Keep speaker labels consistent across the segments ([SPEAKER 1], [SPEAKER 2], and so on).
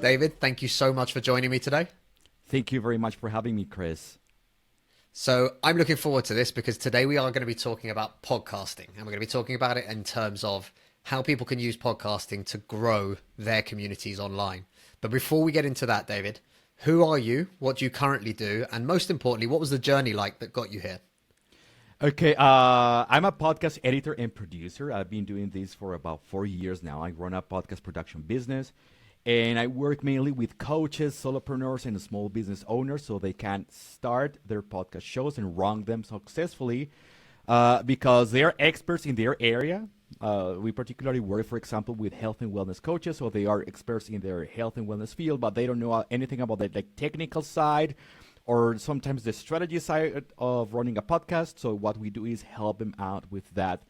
[SPEAKER 1] David, thank you so much for joining me today.
[SPEAKER 2] Thank you very much for having me, Chris.
[SPEAKER 1] So I'm looking forward to this because today we are going to be talking about podcasting, and we're going to be talking about it in terms of how people can use podcasting to grow their communities online. But before we get into that, David, who are you? What do you currently do? And most importantly, what was the journey like that got you here?
[SPEAKER 2] Okay, I'm a podcast editor and producer. I've been doing this for about 4 years now. I run a podcast production business, and I work mainly with coaches, solopreneurs, and small business owners so they can start their podcast shows and run them successfully because they are experts in their area. We particularly work, for example, with health and wellness coaches, so they are experts in their health and wellness field, but they don't know anything about the technical side or sometimes the strategy side of running a podcast. So what we do is help them out with that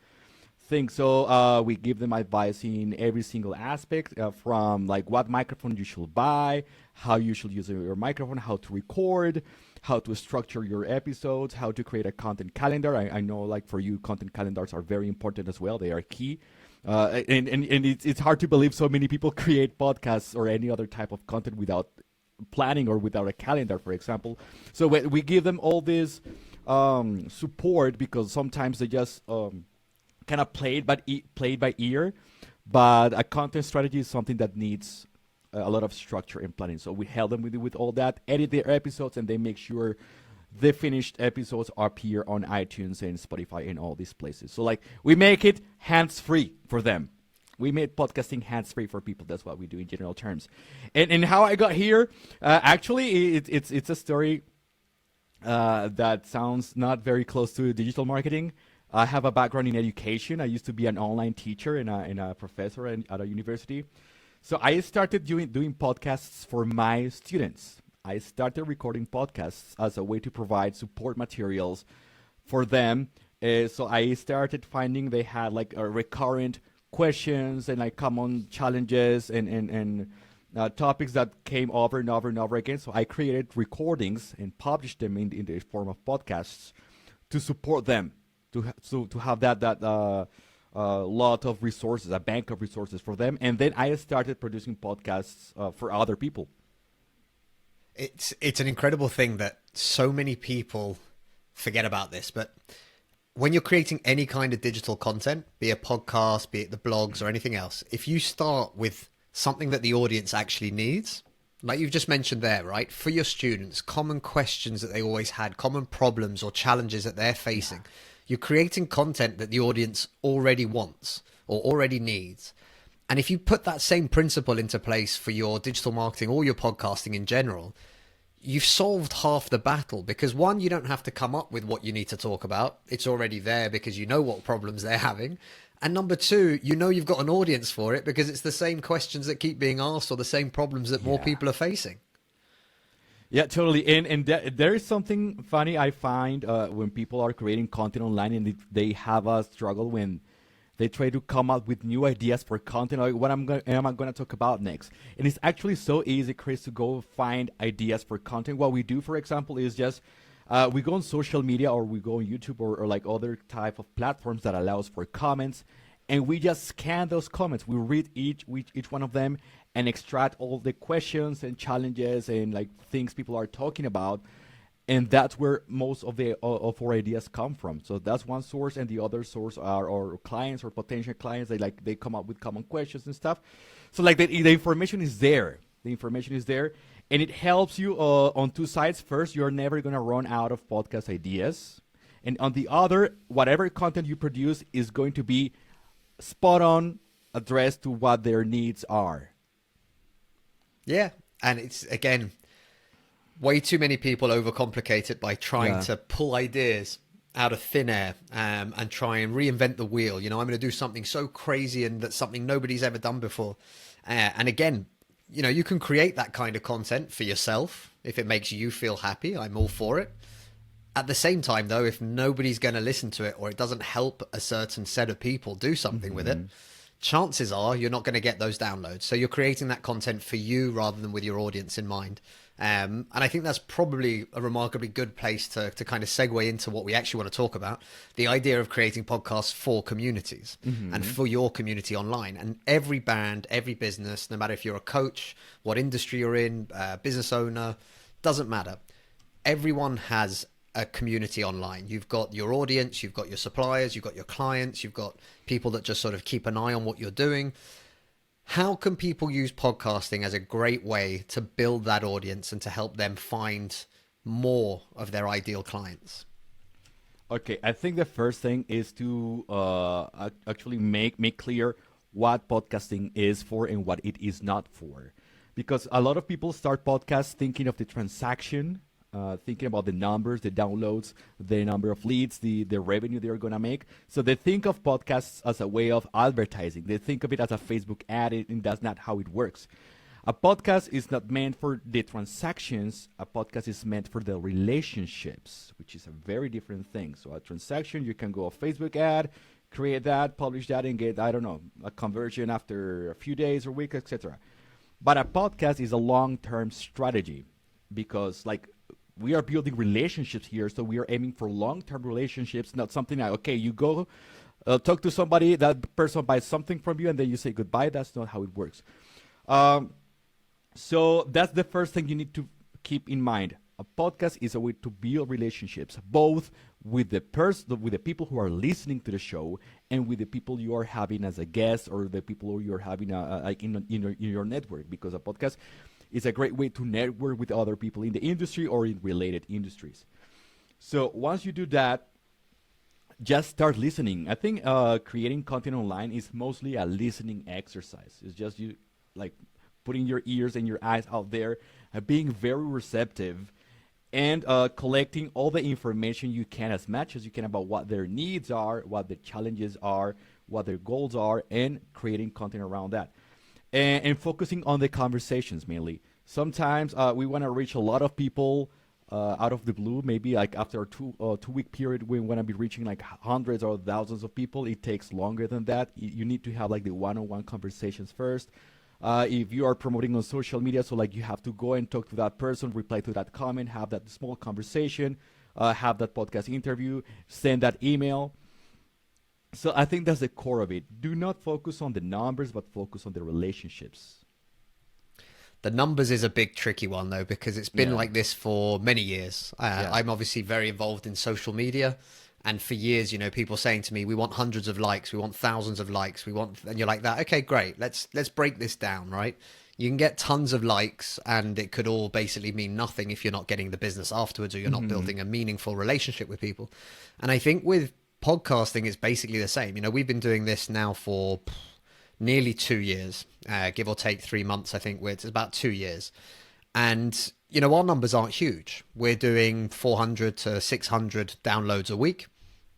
[SPEAKER 2] thing. So we give them advice in every single aspect from like what microphone you should buy, how you should use your microphone, how to record, how to structure your episodes, how to create a content calendar. I know like for you, content calendars are very important as well. They are key. And it's hard to believe so many people create podcasts or any other type of content without planning or without a calendar, for example. So we give them all this support because sometimes they just kind of played by ear, but a content strategy is something that needs a lot of structure and planning. So we help them with all that, edit their episodes, and they make sure the finished episodes appear on iTunes and Spotify and all these places. So like we make it hands-free for them. We made podcasting hands-free for people. That's what we do in general terms. And how I got here, actually, it's a story that sounds not very close to digital marketing. I have a background in education. I used to be an online teacher and a professor at a university. So I started doing podcasts for my students. I started recording podcasts as a way to provide support materials for them. So I started finding they had like a recurrent questions and like common challenges and topics that came over and over and over again. So I created recordings and published them in the form of podcasts to support them, to have that lot of resources, a bank of resources for them. And then I started producing podcasts for other people.
[SPEAKER 1] It's an incredible thing that so many people forget about this, but when you're creating any kind of digital content, be it a podcast, be it the blogs or anything else, if you start with something that the audience actually needs, like you've just mentioned there, right? For your students, common questions that they always had, common problems or challenges that they're facing. Yeah. You're creating content that the audience already wants or already needs. And if you put that same principle into place for your digital marketing or your podcasting in general, you've solved half the battle because one, you don't have to come up with what you need to talk about. It's already there because you know what problems they're having. And number two, you know you've got an audience for it because it's the same questions that keep being asked or the same problems that more people are facing.
[SPEAKER 2] Yeah, totally. And there is something funny I find when people are creating content online and they have a struggle when they try to come up with new ideas for content, like what am I going to talk about next? And it's actually so easy, Chris, to go find ideas for content. What we do, for example, is just we go on social media or we go on YouTube or like other type of platforms that allows for comments, and we just scan those comments. We read each one of them and extract all the questions and challenges and like things people are talking about. And that's where most of our ideas come from. So that's one source, and the other source are our clients or potential clients. They come up with common questions and stuff. So like the information is there. The information is there, and it helps you on two sides. First, you're never gonna run out of podcast ideas, and on the other, whatever content you produce is going to be spot on, addressed to what their needs are.
[SPEAKER 1] Yeah, and it's again, way too many people overcomplicate it by trying to pull ideas out of thin air and try and reinvent the wheel. You know, I'm going to do something so crazy and that's something nobody's ever done before. And again, you know, you can create that kind of content for yourself if it makes you feel happy. I'm all for it. At the same time, though, if nobody's going to listen to it or it doesn't help a certain set of people do something with it, chances are you're not going to get those downloads. So you're creating that content for you rather than with your audience in mind. And I think that's probably a remarkably good place to kind of segue into what we actually want to talk about, the idea of creating podcasts for communities and for your community online. And every brand, every business, no matter if you're a coach, what industry you're in, business owner, doesn't matter. Everyone has a community online. You've got your audience, you've got your suppliers, you've got your clients, you've got people that just sort of keep an eye on what you're doing. How can people use podcasting as a great way to build that audience and to help them find more of their ideal clients?
[SPEAKER 2] Okay, I think the first thing is to actually make clear what podcasting is for and what it is not for. Because a lot of people start podcasts thinking of the transaction, thinking about the numbers, the downloads, the number of leads, the revenue they're going to make. So they think of podcasts as a way of advertising. They think of it as a Facebook ad, and that's not how it works. A podcast is not meant for the transactions. A podcast is meant for the relationships, which is a very different thing. So a transaction, you can go a Facebook ad, create that, publish that, and get, I don't know, a conversion after a few days or weeks, etc. But a podcast is a long-term strategy because, like, we are building relationships here, so we are aiming for long-term relationships, not something like, okay, you go talk to somebody, that person buys something from you, and then you say goodbye. That's not how it works. So that's the first thing you need to keep in mind. A podcast is a way to build relationships, both with the with the people who are listening to the show, and with the people you are having as a guest, or the people who you're having like in your network. Because a podcast is a great way to network with other people in the industry or in related industries. So once you do that, just start listening. I think creating content online is mostly a listening exercise. It's just you like putting your ears and your eyes out there, being very receptive, and collecting all the information you can, as much as you can, about what their needs are, what the challenges are, what their goals are, and creating content around that. And focusing on the conversations mainly. Sometimes we want to reach a lot of people out of the blue. Maybe like after a two-week period, we want to be reaching like hundreds or thousands of people. It takes longer than that. You need to have like the one-on-one conversations first. If you are promoting on social media, so like you have to go and talk to that person, reply to that comment, have that small conversation, have that podcast interview, send that email. So I think that's the core of it. Do not focus on the numbers, but focus on the relationships.
[SPEAKER 1] The numbers is a big tricky one, though, because it's been like this for many years. I'm obviously very involved in social media. And for years, you know, people saying to me, we want hundreds of likes, we want thousands of likes, and you're like that. Okay, great. Let's break this down, right? You can get tons of likes and it could all basically mean nothing if you're not getting the business afterwards, or you're not building a meaningful relationship with people. And I think with podcasting, it's basically the same. You know, we've been doing this now for nearly 2 years, give or take 3 months. I think it's about 2 years. And, you know, our numbers aren't huge. We're doing 400 to 600 downloads a week.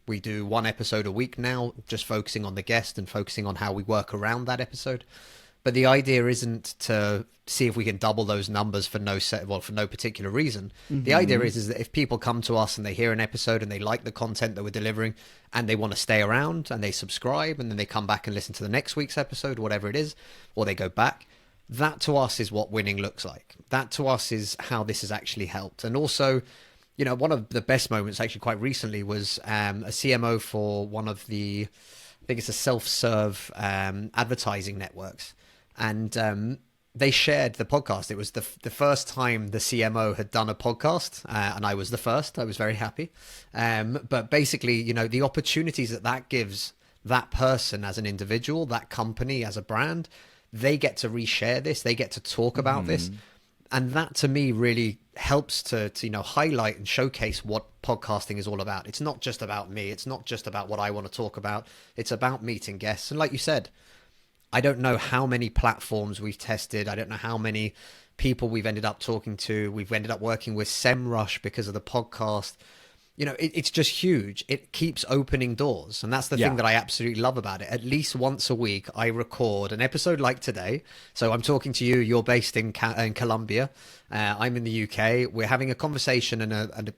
[SPEAKER 1] We do one episode a week now, just focusing on the guest and focusing on how we work around that episode. But the idea isn't to see if we can double those numbers for no particular reason. The idea is that if people come to us and they hear an episode and they like the content that we're delivering and they want to stay around and they subscribe and then they come back and listen to the next week's episode, whatever it is, or they go back, that to us is what winning looks like. That to us is how this has actually helped. And also, you know, one of the best moments actually quite recently was a CMO for one of the, I think it's a self-serve advertising networks. And they shared the podcast. It was the first time the CMO had done a podcast, and I was the first. I was very happy. But basically, you know, the opportunities that gives that person as an individual, that company as a brand, they get to reshare this. They get to talk about this. And that to me really helps to you know, highlight and showcase what podcasting is all about. It's not just about me. It's not just about what I want to talk about. It's about meeting guests. And like you said, I don't know how many platforms we've tested. I don't know how many people we've ended up talking to. We've ended up working with SEMrush because of the podcast. You know, it's just huge. It keeps opening doors. And that's the thing that I absolutely love about it. At least once a week, I record an episode like today. So I'm talking to you. You're based in Colombia. I'm in the UK. We're having a conversation and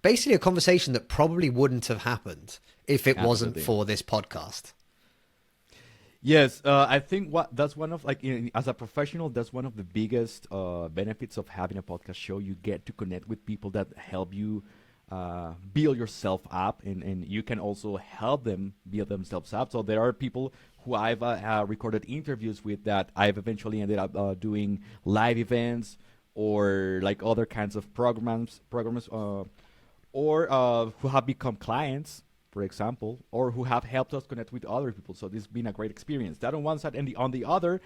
[SPEAKER 1] basically a conversation that probably wouldn't have happened if it wasn't for this podcast.
[SPEAKER 2] Yes, I think what that's one of like as a professional, that's one of the biggest benefits of having a podcast show. You get to connect with people that help you build yourself up, and you can also help them build themselves up. So there are people who I've recorded interviews with that I've eventually ended up doing live events or like other kinds of programs, or who have become clients, for example, or who have helped us connect with other people. So this has been a great experience. That on one side, and on the other,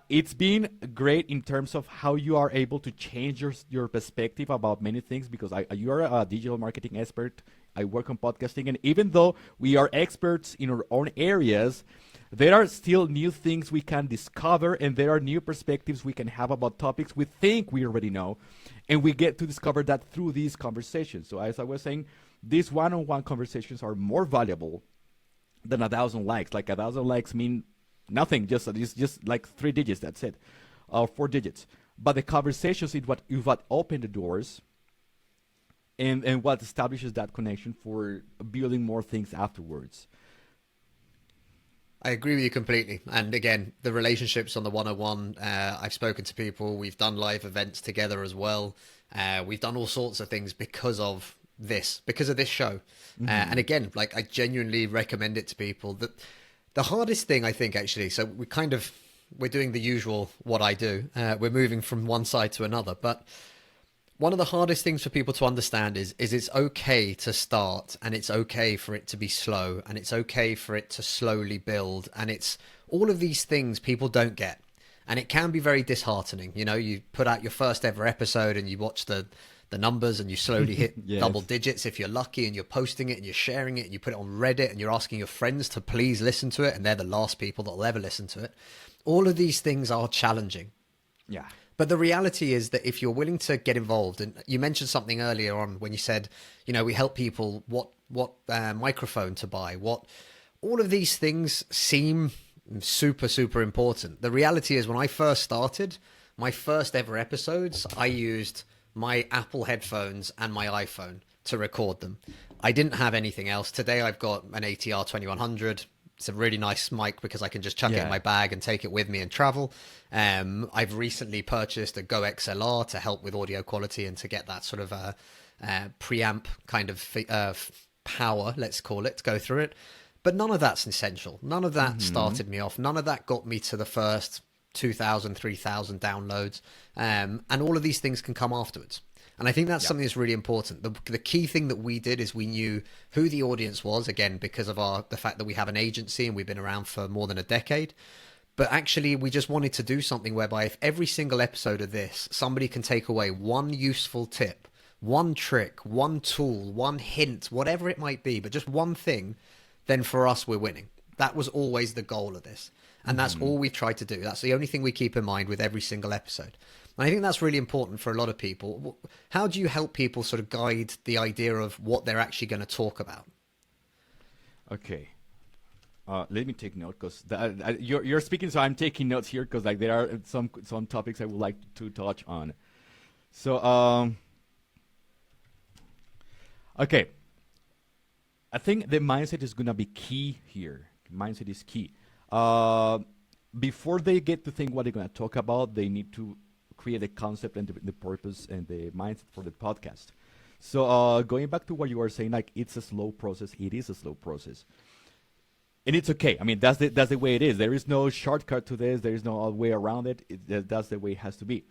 [SPEAKER 2] it's been great in terms of how you are able to change your perspective about many things. Because you are a digital marketing expert. I work on podcasting, and even though we are experts in our own areas, there are still new things we can discover, and there are new perspectives we can have about topics we think we already know, and we get to discover that through these conversations. So as I was saying, these one-on-one conversations are more valuable than 1,000 likes. Like 1,000 likes mean nothing. It's just like 3 digits. That's it, or 4 digits. But the conversations is what open the doors, and what establishes that connection for building more things afterwards.
[SPEAKER 1] I agree with you completely. And again, the relationships on the 101, I've spoken to people, we've done live events together as well. We've done all sorts of things because of this show. And again, like I genuinely recommend it to people. That the hardest thing, I think, actually, so we're doing the usual what I do. We're moving from one side to another. But one of the hardest things for people to understand is it's okay to start, and it's okay for it to be slow, and it's okay for it to slowly build. And it's all of these things people don't get. And it can be very disheartening. You know, you put out your first ever episode and you watch the numbers and you slowly hit
[SPEAKER 2] Yes.
[SPEAKER 1] double digits if you're lucky, and you're posting it and you're sharing it and you put it on Reddit and you're asking your friends to please listen to it, and they're the last people that will ever listen to it. All of these things are challenging.
[SPEAKER 2] Yeah.
[SPEAKER 1] But the reality is that if you're willing to get involved, and you mentioned something earlier on when you said, you know, we help people what microphone to buy, all of these things seem super, super important. The reality is when I first started, my first ever episodes, I used my Apple headphones and my iPhone to record them. I didn't have anything else. Today I've got an ATR 2100. It's a really nice mic because I can just chuck it in my bag and take it with me and travel. I've recently purchased a Go XLR to help with audio quality and to get that sort of preamp kind of power, let's call it, to go through it. But none of that's essential. None of that started me off. None of that got me to the first 2,000, 3,000 downloads. And all of these things can come afterwards. And I think that's something that's really important. The key thing that we did is we knew who the audience was, again, because of the fact that we have an agency and we've been around for more than a decade. But actually, we just wanted to do something whereby if every single episode of this, somebody can take away one useful tip, one trick, one tool, one hint, whatever it might be, but just one thing, then for us, we're winning. That was always the goal of this. And that's all we've tried to do. That's the only thing we keep in mind with every single episode. And I think that's really important for a lot of people. How do you help people sort of guide the idea of what they're actually going to talk about?
[SPEAKER 2] Okay. Let me take note because you're speaking, so I'm taking notes here because like there are some topics I would like to touch on. So okay, I think the mindset is gonna be key here. Mindset is key. Before they get to think what they're gonna talk about, they need to create a concept and the purpose and the mindset for the podcast. So going back to what you were saying, like it's a slow process. It is a slow process. And it's okay. I mean, that's the way it is. There is no shortcut to this. There is no way around it. That's the way it has to be.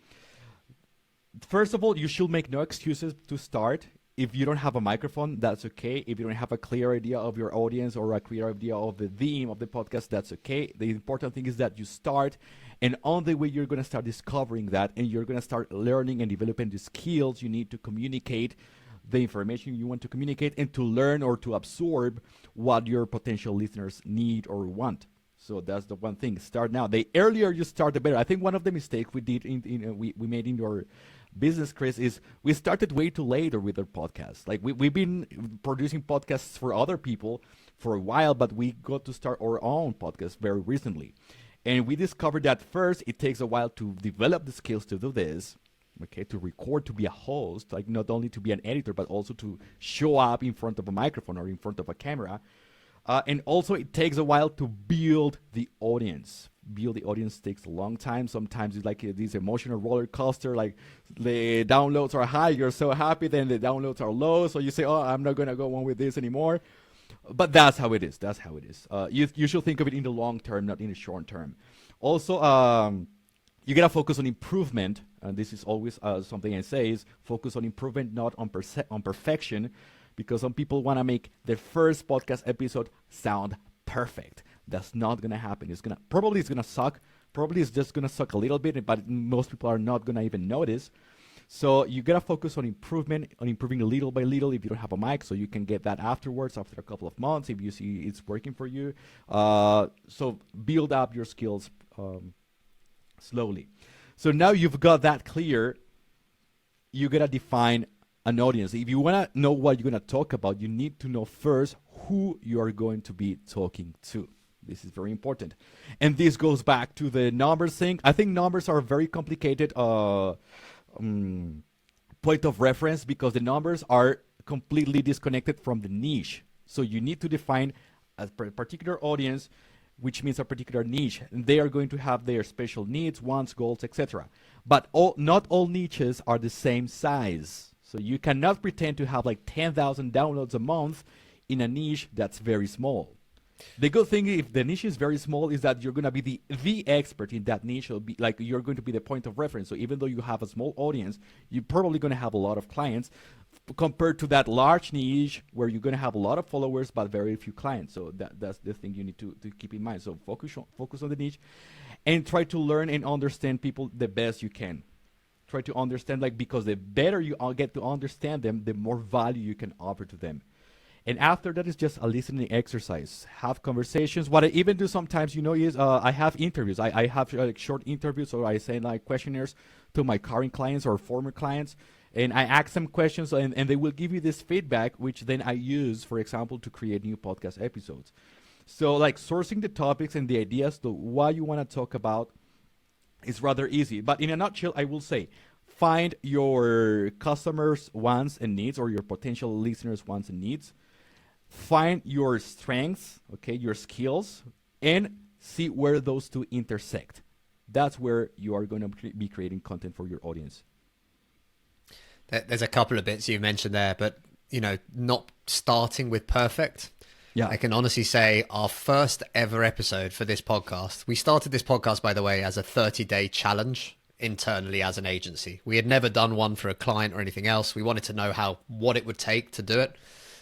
[SPEAKER 2] First of all, you should make no excuses to start. If you don't have a microphone, that's okay. If you don't have a clear idea of your audience or a clear idea of the theme of the podcast, that's okay. The important thing is that you start, and on the way you're going to start discovering that, and you're going to start learning and developing the skills you need to communicate the information you want to communicate and to learn or to absorb what your potential listeners need or want. So that's the one thing. Start now. The earlier you start, the better. I think one of the mistakes we did we made in your business, Chris, is we started way too later with our podcast. Like we've been producing podcasts for other people for a while, but we got to start our own podcast very recently. And we discovered that first, it takes a while to develop the skills to do this. Okay, to record, to be a host, like not only to be an editor, but also to show up in front of a microphone or in front of a camera. And also, it takes a while to build the audience. Build the audience takes a long time. Sometimes it's like this emotional roller coaster. Like the downloads are high, you're so happy. Then the downloads are low, so you say, "Oh, I'm not gonna go on with this anymore." But that's how it is. That's how it is. You should think of it in the long term, not in the short term. Also, you gotta focus on improvement. And this is always something I say is focus on improvement, not on perfection, because some people want to make their first podcast episode sound perfect. That's not gonna happen. It's gonna suck. Probably it's just gonna suck a little bit, but most people are not gonna even notice. So you gotta focus on improvement, on improving little by little. If you don't have a mic, so you can get that afterwards, after a couple of months, if you see it's working for you. So build up your skills slowly. So now you've got that clear. You gotta define an audience. If you wanna know what you're gonna talk about, you need to know first who you are going to be talking to. This is very important. And this goes back to the numbers thing. I think numbers are a very complicated point of reference because the numbers are completely disconnected from the niche. So you need to define a particular audience, which means a particular niche. And they are going to have their special needs, wants, goals, etc. But not all niches are the same size. So you cannot pretend to have like 10,000 downloads a month in a niche that's very small. The good thing, if the niche is very small, is that you're going to be the expert in that niche. It'll be like you're going to be the point of reference. So even though you have a small audience, you're probably going to have a lot of clients compared to that large niche where you're going to have a lot of followers but very few clients. So that's the thing you need to keep in mind. So focus on the niche and try to learn and understand people the best you can. Try to understand, because the better you get to understand them, the more value you can offer to them. And after that is just a listening exercise. Have conversations. What I even do sometimes, is I have interviews. I have short interviews, or I send questionnaires to my current clients or former clients, and I ask them questions, and they will give me this feedback, which then I use, for example, to create new podcast episodes. So sourcing the topics and the ideas to what you want to talk about is rather easy. But in a nutshell, I will say, find your customers' wants and needs, or your potential listeners' wants and needs. Find your strengths, your skills, and see where those two intersect. That's where you are going to be creating content for your audience.
[SPEAKER 1] There's a couple of bits you mentioned there, but, not starting with perfect.
[SPEAKER 2] Yeah.
[SPEAKER 1] I can honestly say our first ever episode for this podcast, we started this podcast, by the way, as a 30-day challenge internally as an agency. We had never done one for a client or anything else. We wanted to know what it would take to do it.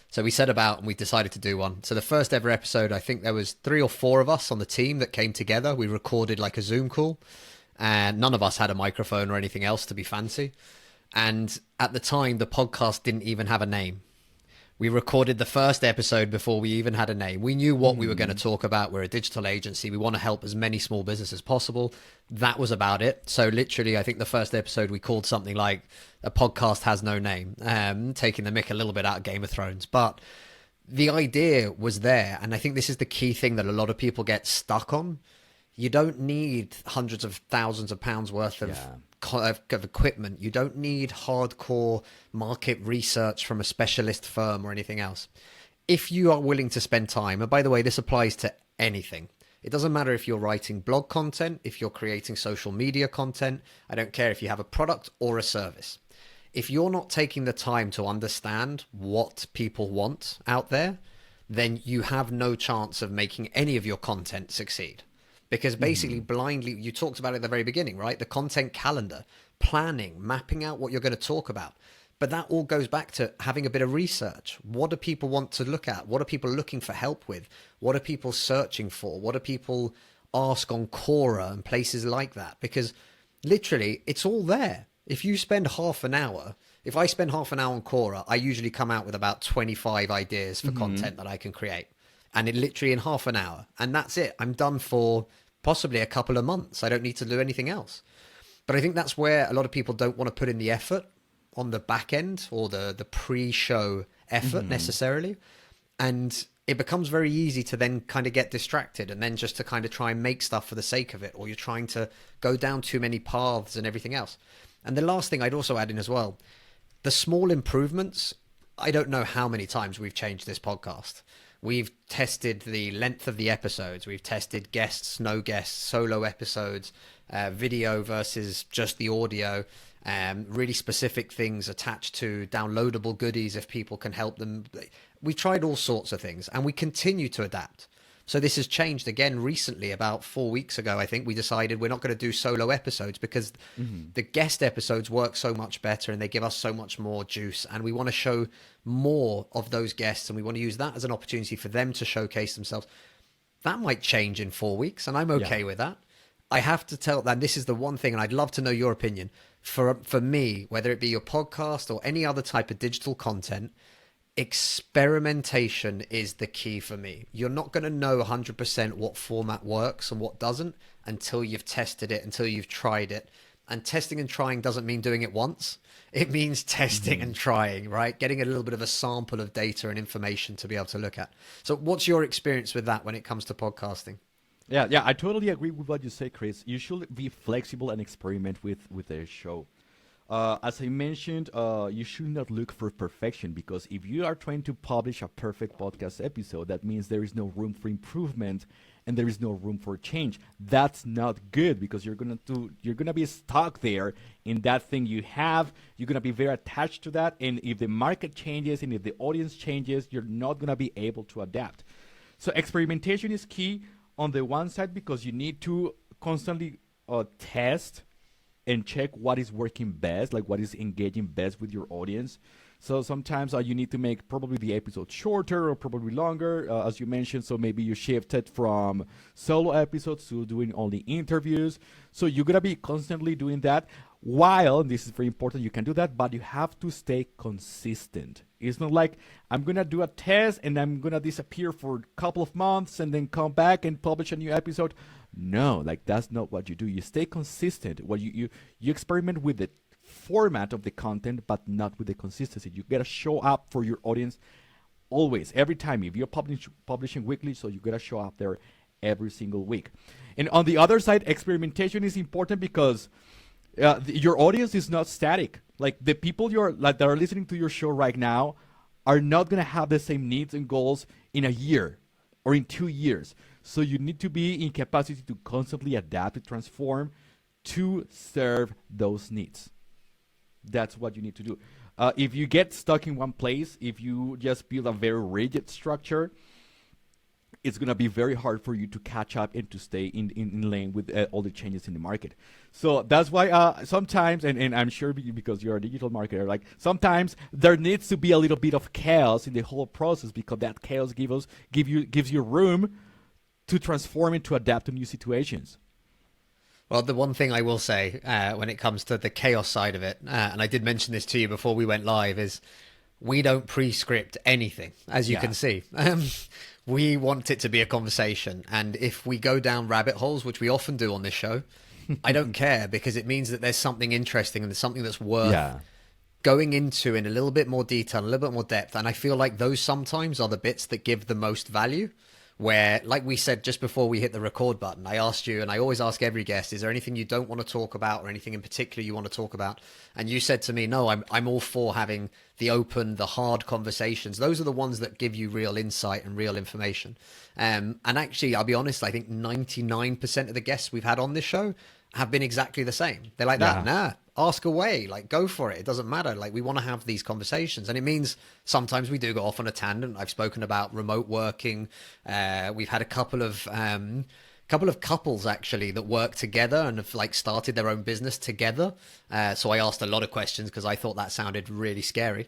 [SPEAKER 1] So we set about and we decided to do one. So the first ever episode, I think there was 3 or 4 of us on the team that came together. We recorded a Zoom call, and none of us had a microphone or anything else to be fancy. And at the time, the podcast didn't even have a name. We recorded the first episode before we even had a name. We knew what we were going to talk about. We're a digital agency. We want to help as many small businesses as possible. That was about it. So literally, I think the first episode we called something like "A Podcast Has No Name," taking the mick a little bit out of Game of Thrones. But the idea was there. And I think this is the key thing that a lot of people get stuck on. You don't need hundreds of thousands of pounds worth of equipment. You don't need hardcore market research from a specialist firm or anything else. If you are willing to spend time, and by the way, this applies to anything. It doesn't matter if you're writing blog content, if you're creating social media content. I don't care if you have a product or a service. If you're not taking the time to understand what people want out there, then you have no chance of making any of your content succeed. Because basically blindly, you talked about it at the very beginning, right? The content calendar, planning, mapping out what you're going to talk about. But that all goes back to having a bit of research. What do people want to look at? What are people looking for help with? What are people searching for? What do people ask on Quora and places like that? Because literally, it's all there. If you spend half an hour, if I spend half an hour on Quora, I usually come out with about 25 ideas for content that I can create. And it literally in half an hour. And that's it. I'm done for possibly a couple of months. I don't need to do anything else. But I think that's where a lot of people don't want to put in the effort on the back end or the pre-show effort necessarily. And it becomes very easy to then kind of get distracted and then just to kind of try and make stuff for the sake of it, or you're trying to go down too many paths and everything else. And the last thing I'd also add in as well, the small improvements. I don't know how many times we've changed this podcast. We've tested the length of the episodes. We've tested guests, no guests, solo episodes, video versus just the audio, really specific things attached to downloadable goodies if people can help them. We tried all sorts of things, and we continue to adapt. So this has changed again recently. About 4 weeks ago, I think we decided we're not going to do solo episodes because the guest episodes work so much better and they give us so much more juice. And we want to show more of those guests, and we want to use that as an opportunity for them to showcase themselves. That might change in 4 weeks, and I'm okay with that. I have to tell that this is the one thing, and I'd love to know your opinion. For me, whether it be your podcast or any other type of digital content, experimentation is the key for me. You're not going to know 100% what format works and what doesn't until you've tested it, until you've tried it. And testing and trying doesn't mean doing it once. It means testing and trying, right? Getting a little bit of a sample of data and information to be able to look at. So what's your experience with that when it comes to podcasting?
[SPEAKER 2] Yeah, I totally agree with what you say, Chris. You should be flexible and experiment with a show. As I mentioned, you should not look for perfection, because if you are trying to publish a perfect podcast episode, that means there is no room for improvement and there is no room for change. That's not good, because you're gonna be stuck there in that thing you have. You're gonna be very attached to that, and if the market changes and if the audience changes, you're not gonna be able to adapt. So experimentation is key on the one side, because you need to constantly test and check what is working best, like what is engaging best with your audience. So sometimes you need to make probably the episode shorter or probably longer, as you mentioned. So maybe you shifted from solo episodes to doing only interviews. So you're going to be constantly doing that. While, and this is very important, you can do that, but you have to stay consistent. It's not like I'm going to do a test and I'm going to disappear for a couple of months and then come back and publish a new episode. No, like that's not what you do. You stay consistent. Well, you experiment with the format of the content, but not with the consistency. You got to show up for your audience always, every time. If you're publishing weekly, so you got to show up there every single week. And on the other side, experimentation is important because your audience is not static. Like the people that are listening to your show right now are not going to have the same needs and goals in a year or in 2 years. So you need to be in capacity to constantly adapt and transform to serve those needs. That's what you need to do. If you get stuck in one place, if you just build a very rigid structure, it's going to be very hard for you to catch up and to stay in lane with all the changes in the market. So that's why sometimes, and I'm sure because you're a digital marketer, like sometimes there needs to be a little bit of chaos in the whole process, because that chaos gives you room to transform and to adapt to new situations.
[SPEAKER 1] Well, the one thing I will say when it comes to the chaos side of it, and I did mention this to you before we went live, is we don't pre-script anything, as you can see. We want it to be a conversation. And if we go down rabbit holes, which we often do on this show, I don't care, because it means that there's something interesting and there's something that's worth going into in a little bit more detail, a little bit more depth. And I feel like those sometimes are the bits that give the most value. Where, like we said just before we hit the record button, I asked you, and I always ask every guest, is there anything you don't want to talk about or anything in particular you want to talk about? And you said to me, no, I'm all for having the open, the hard conversations. Those are the ones that give you real insight and real information. And actually, I'll be honest, I think 99% of the guests we've had on this show have been exactly the same. They're like that. Nah, ask away, like go for it. It doesn't matter. Like we want to have these conversations, and it means sometimes we do go off on a tangent. I've spoken about remote working. We've had a couple of couples actually that work together and have like started their own business together. So I asked a lot of questions because I thought that sounded really scary.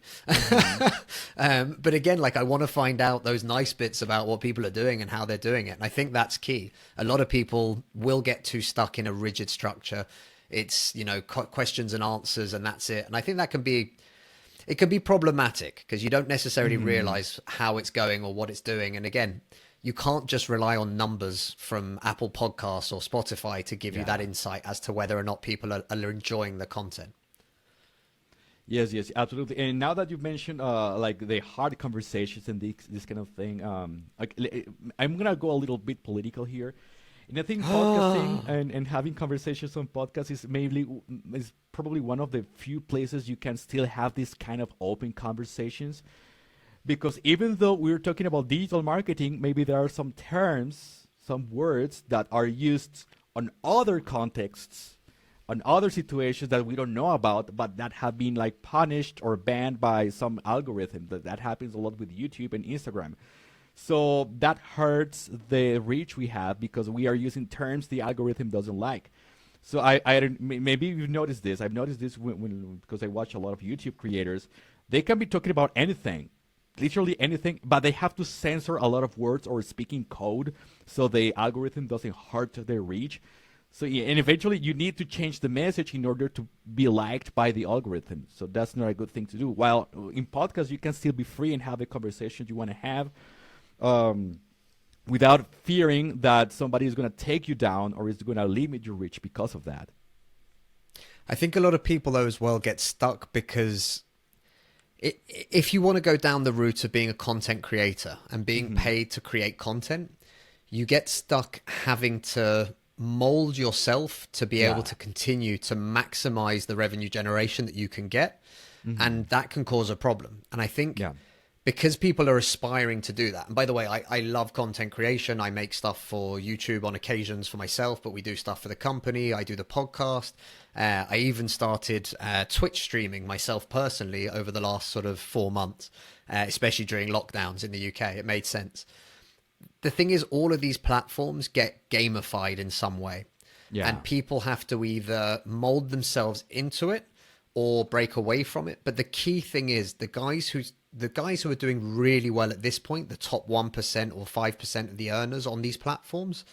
[SPEAKER 1] But again, like I want to find out those nice bits about what people are doing and how they're doing it. And I think that's key. A lot of people will get too stuck in a rigid structure. It's, questions and answers and that's it. And I think that can be problematic because you don't necessarily realize how it's going or what it's doing. And again, you can't just rely on numbers from Apple Podcasts or Spotify to give you that insight as to whether or not people are enjoying the content.
[SPEAKER 2] Yes, absolutely. And now that you've mentioned like the hard conversations and this kind of thing, I'm going to go a little bit political here. And I think podcasting and having conversations on podcasts is probably one of the few places you can still have this kind of open conversations. because even though we're talking about digital marketing, maybe there are some terms, some words that are used on other contexts, on other situations that we don't know about, but that have been like punished or banned by some algorithm. That happens a lot with YouTube and Instagram. So that hurts the reach we have because we are using terms the algorithm doesn't like. So maybe you've noticed this. I've noticed this because I watch a lot of YouTube creators. They can be talking about anything, literally anything, but they have to censor a lot of words or speaking code so the algorithm doesn't hurt their reach. So yeah, and eventually you need to change the message in order to be liked by the algorithm. So that's not a good thing to do. While in podcasts, you can still be free and have the conversations you want to have without fearing that somebody is going to take you down or is going to limit your reach because of that.
[SPEAKER 1] I think a lot of people, though, as well get stuck because if you want to go down the route of being a content creator and being paid to create content, you get stuck having to mold yourself to be able to continue to maximize the revenue generation that you can get. And that can cause a problem. And I think because people are aspiring to do that. And by the way, I love content creation. I make stuff for YouTube on occasions for myself, but we do stuff for the company. I do the podcast. I even started Twitch streaming myself personally over the last sort of 4 months, especially during lockdowns in the UK. It made sense. The thing is, all of these platforms get gamified in some way. And people have to either mold themselves into it or break away from it. But the key thing is the guys who are doing really well at this point, the top 1% or 5% of the earners on these platforms,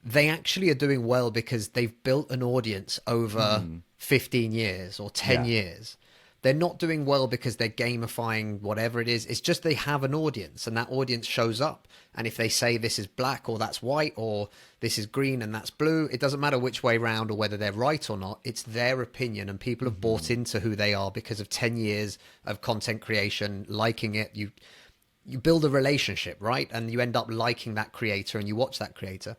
[SPEAKER 1] they actually are doing well because they've built an audience over 15 years or 10 years. They're not doing well because they're gamifying whatever it is. It's just they have an audience and that audience shows up. And if they say this is black or that's white or this is green and that's blue, it doesn't matter which way round or whether they're right or not. It's their opinion and people have bought into who they are because of 10 years of content creation, liking it. You build a relationship, right? And you end up liking that creator and you watch that creator.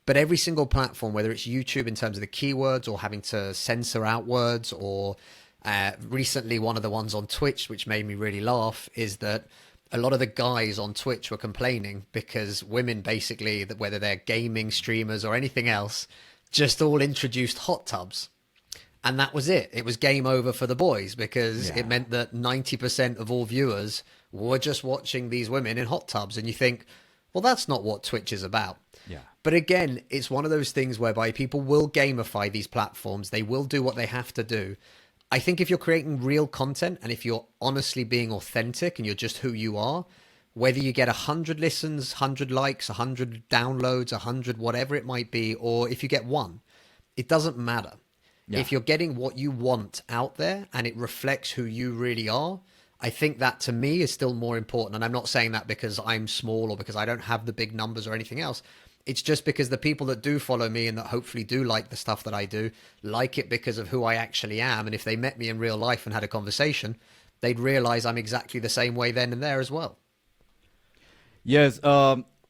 [SPEAKER 1] But every single platform, whether it's YouTube in terms of the keywords or having to censor out words or recently, one of the ones on Twitch, which made me really laugh, is that a lot of the guys on Twitch were complaining because women basically, that whether they're gaming streamers or anything else, just all introduced hot tubs. And that was it. It was game over for the boys because it meant that 90% of all viewers were just watching these women in hot tubs. And you think, well, that's not what Twitch is about. But again, it's one of those things whereby people will gamify these platforms. They will do what they have to do. I think if you're creating real content and if you're honestly being authentic and you're just who you are, whether you get 100 listens, 100 likes, 100 downloads, 100 whatever it might be, or if you get one, it doesn't matter. If you're getting what you want out there and it reflects who you really are, I think that to me is still more important. And I'm not saying that because I'm small or because I don't have the big numbers or anything else. It's just because the people that do follow me and that hopefully do like the stuff that I do, like it because of who I actually am. And if they met me in real life and had a conversation, they'd realize I'm exactly the same way then and there as well.
[SPEAKER 2] Yes.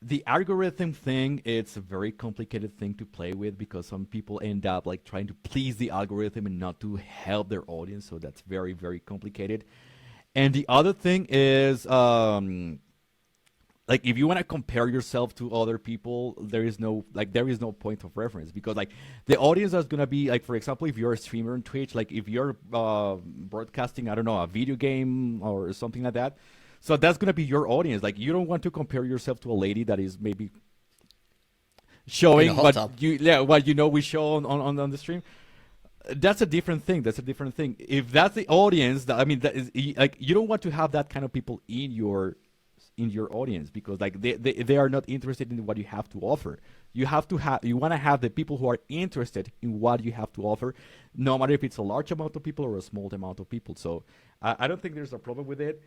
[SPEAKER 2] The algorithm thing, it's a very complicated thing to play with because some people end up like trying to please the algorithm and not to help their audience. So that's very, very complicated. And the other thing is, like if you want to compare yourself to other people, there is no point of reference because like the audience is gonna be like, for example, if you're a streamer on Twitch, like if you're broadcasting, I don't know, a video game or something like that, so that's gonna be your audience. Like you don't want to compare yourself to a lady that is maybe showing what we show on the stream. That's a different thing. If that's the audience, that is like you don't want to have that kind of people in your audience because like they are not interested in what you have to offer. You want to have the people who are interested in what you have to offer, no matter if it's a large amount of people or a small amount of people. So I don't think there's a problem with it.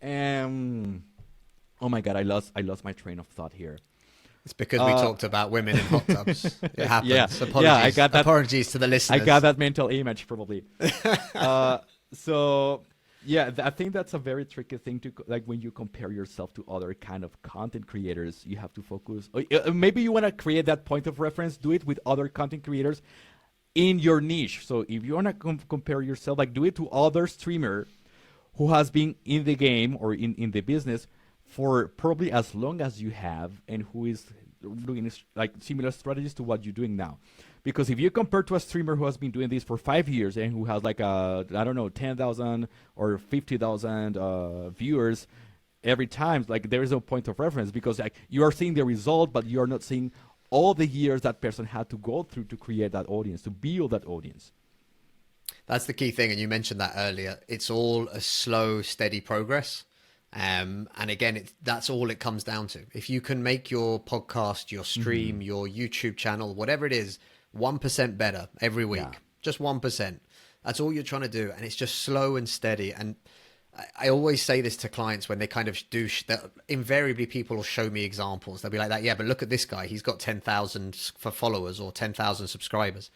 [SPEAKER 2] Oh my God, I lost my train of thought here.
[SPEAKER 1] It's because we talked about women in hot tubs. It happens.
[SPEAKER 2] I got that.
[SPEAKER 1] Apologies to the listeners.
[SPEAKER 2] I got that mental image probably. So yeah, I think that's a very tricky thing to like when you compare yourself to other kind of content creators. You have to focus. Maybe you want to create that point of reference. Do it with other content creators in your niche. So if you want to compare yourself, like do it to other streamer who has been in the game or in the business for probably as long as you have, and who is doing like similar strategies to what you're doing now. Because if you compare to a streamer who has been doing this for 5 years and who has like I don't know, 10,000 or 50,000 viewers every time, like there is no point of reference, because like you are seeing the result, but you are not seeing all the years that person had to go through to create that audience, to build that audience.
[SPEAKER 1] That's the key thing, and you mentioned that earlier. It's all a slow, steady progress. And again, that's all it comes down to. If you can make your podcast, your stream, your YouTube channel, whatever it is, 1% better every week, just 1%. That's all you're trying to do. And it's just slow and steady. And I always say this to clients when they kind of do that. Invariably, people will show me examples. They'll be like that. Yeah, but look at this guy. He's got 10,000 for followers or 10,000 subscribers.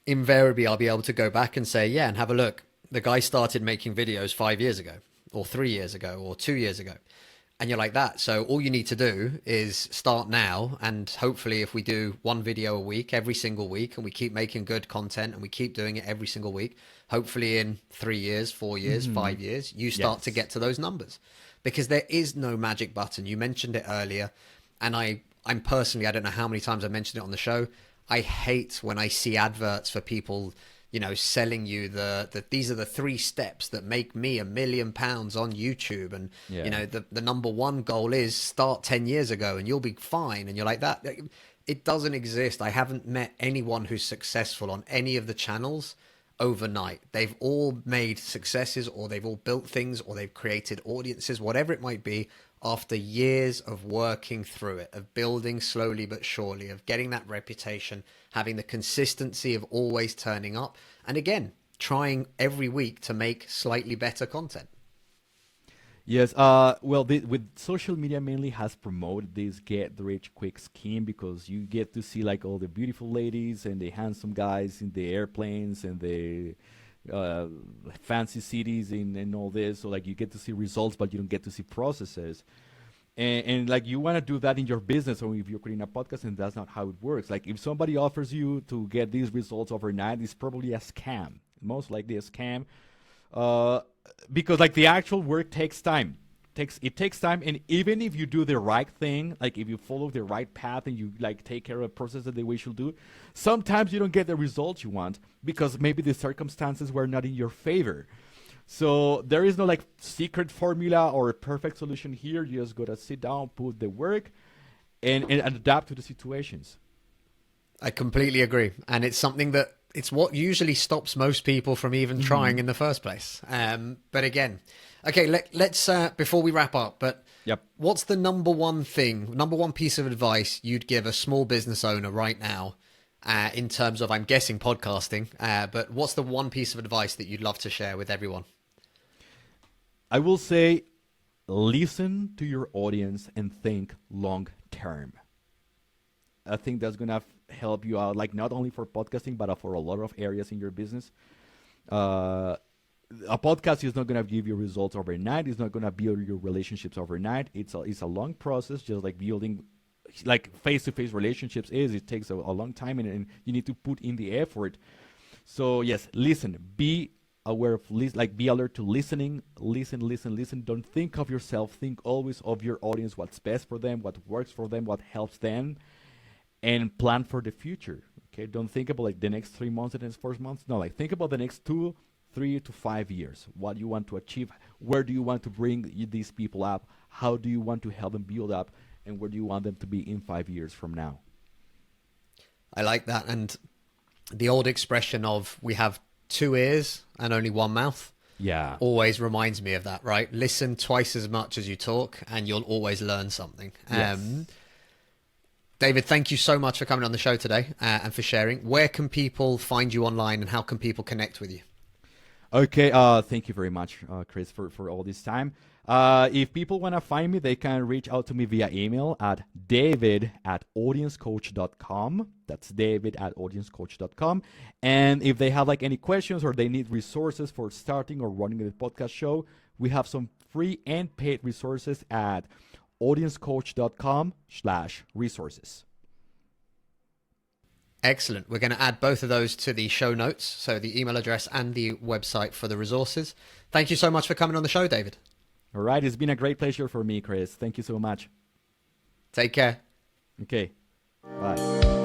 [SPEAKER 1] Invariably, I'll be able to go back and say, yeah, and have a look. The guy started making videos 5 years ago, or 3 years ago, or 2 years ago. And you're like that. So all you need to do is start now. And hopefully if we do one video a week, every single week, and we keep making good content and we keep doing it every single week, hopefully in 3 years, 4 years, 5 years, you start to get to those numbers. Because there is no magic button. You mentioned it earlier. And I'm personally, I don't know how many times I mentioned it on the show. I hate when I see adverts for people, you know, selling you the these are the 3 steps that make me £1 million on YouTube. And, you know, the number one goal is start 10 years ago and you'll be fine. And you're like that. It doesn't exist. I haven't met anyone who's successful on any of the channels overnight. They've all made successes, or they've all built things, or they've created audiences, whatever it might be, after years of working through it, of building slowly but surely, of getting that reputation, having the consistency of always turning up, and again, trying every week to make slightly better content.
[SPEAKER 2] Yes, well, with social media mainly has promoted this get rich quick scheme, because you get to see like all the beautiful ladies and the handsome guys in the airplanes and the fancy cities and all this. So like you get to see results, but you don't get to see processes. And like you want to do that in your business, or if you're creating a podcast, and that's not how it works. Like if somebody offers you to get these results overnight, it's probably a scam, most likely a scam. Because like the actual work takes time. It takes time, and even if you do the right thing, like if you follow the right path and you like take care of the process that the way you should do, sometimes you don't get the results you want because maybe the circumstances were not in your favor. So there is no like secret formula or a perfect solution here. You just gotta sit down, put the work, and adapt to the situations.
[SPEAKER 1] I completely agree, and it's something that it's what usually stops most people from even trying in the first place. But again, okay, let's before we wrap up, but what's the number one piece of advice you'd give a small business owner right now in terms of, I'm guessing, podcasting, but what's the one piece of advice that you'd love to share with everyone?
[SPEAKER 2] I will say, listen to your audience and think long term. I think that's going to help you out, like not only for podcasting, but for a lot of areas in your business. A podcast is not going to give you results overnight. It's not going to build your relationships overnight. It's a long process, just like building like face-to-face relationships is. It takes a long time, and you need to put in the effort. So yes, listen, be aware of, be alert to listening, listen. Don't think of yourself, think always of your audience, what's best for them, what works for them, what helps them, and plan for the future. Okay, don't think about like the next 3 months, the next 4 months. No, like think about the next 2, 3 to 5 years. What you want to achieve, where do you want to bring these people up, how do you want to help them build up, and where do you want them to be in 5 years from now?
[SPEAKER 1] I like that. And the old expression of we have 2 ears and only 1 mouth always reminds me of that, right? Listen twice as much as you talk and you'll always learn something.
[SPEAKER 2] Yes.
[SPEAKER 1] David, thank you so much for coming on the show today and for sharing. Where can people find you online, and how can people connect with you?
[SPEAKER 2] Okay, thank you very much, Chris, for all this time. If people want to find me, they can reach out to me via email at david@audiencecoach.com. That's david@audiencecoach.com. And if they have like any questions or they need resources for starting or running a podcast show, we have some free and paid resources at audiencecoach.com/resources.
[SPEAKER 1] Excellent. We're going to add both of those to the show notes, so the email address and the website for the resources. Thank you so much for coming on the show, David.
[SPEAKER 2] All right. It's been a great pleasure for me, Chris. Thank you so much.
[SPEAKER 1] Take care.
[SPEAKER 2] Okay. Bye.